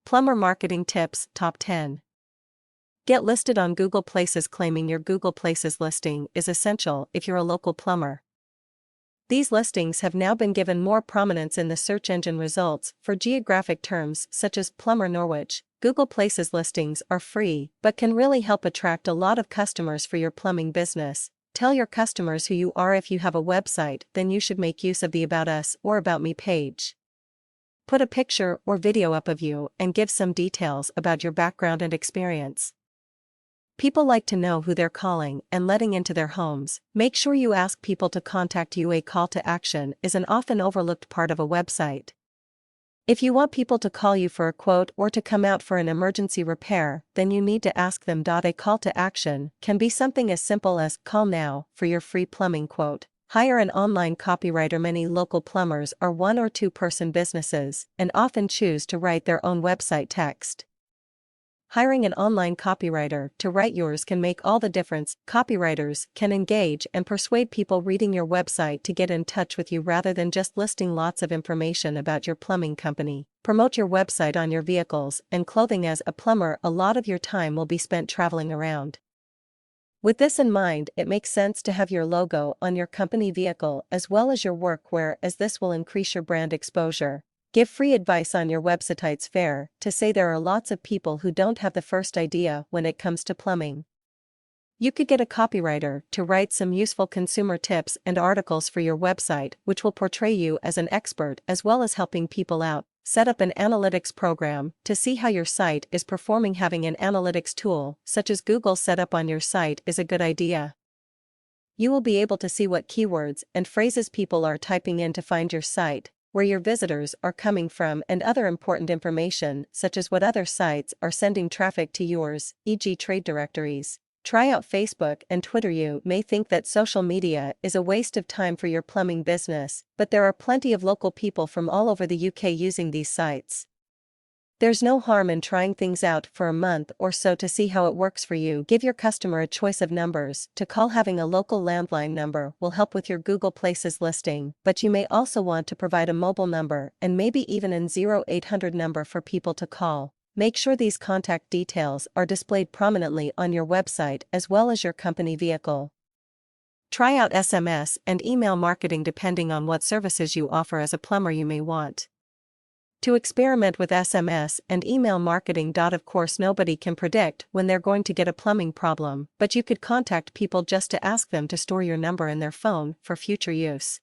Plumber Marketing Tips Top 10. Get listed on Google Places. Claiming your Google Places listing is essential if you're a local plumber. These listings have now been given more prominence in the search engine results for geographic terms such as plumber Norwich. Google Places listings are free but can really help attract a lot of customers for your plumbing business. Tell your customers who you are. If you have a website, then you should make use of the About Us or About Me page. Put a picture or video up of you and give some details about your background and experience. People like to know who they're calling and letting into their homes. Make sure you ask people to contact you. A call to action is an often overlooked part of a website. If you want people to call you for a quote or to come out for an emergency repair, then you need to ask them. A call to action can be something as simple as "call now for your free plumbing quote." Hire an online copywriter. Many local plumbers are one or two person businesses and often choose to write their own website text. Hiring an online copywriter to write yours can make all the difference. Copywriters can engage and persuade people reading your website to get in touch with you rather than just listing lots of information about your plumbing company. Promote your website on your vehicles and clothing. As a plumber, a lot of your time will be spent traveling around. With this in mind, it makes sense to have your logo on your company vehicle as well as your workwear, as this will increase your brand exposure. Give free advice on your website. It's fair to say there are lots of people who don't have the first idea when it comes to plumbing. You could get a copywriter to write some useful consumer tips and articles for your website, which will portray you as an expert as well as helping people out. Set up an analytics program to see how your site is performing. Having an analytics tool, such as Google, set up on your site is a good idea. You will be able to see what keywords and phrases people are typing in to find your site, where your visitors are coming from, and other important information such as what other sites are sending traffic to yours, e.g. trade directories. Try out Facebook and Twitter. You may think that social media is a waste of time for your plumbing business, but there are plenty of local people from all over the UK using these sites. There's no harm in trying things out for a month or so to see how it works for you. Give your customer a choice of numbers to call. Having a local landline number will help with your Google Places listing, but you may also want to provide a mobile number and maybe even an 0800 number for people to call. Make sure these contact details are displayed prominently on your website as well as your company vehicle. Try out SMS and email marketing. Depending on what services you offer as a plumber, you may want to experiment with SMS and email marketing. Of course, nobody can predict when they're going to get a plumbing problem, but you could contact people just to ask them to store your number in their phone for future use.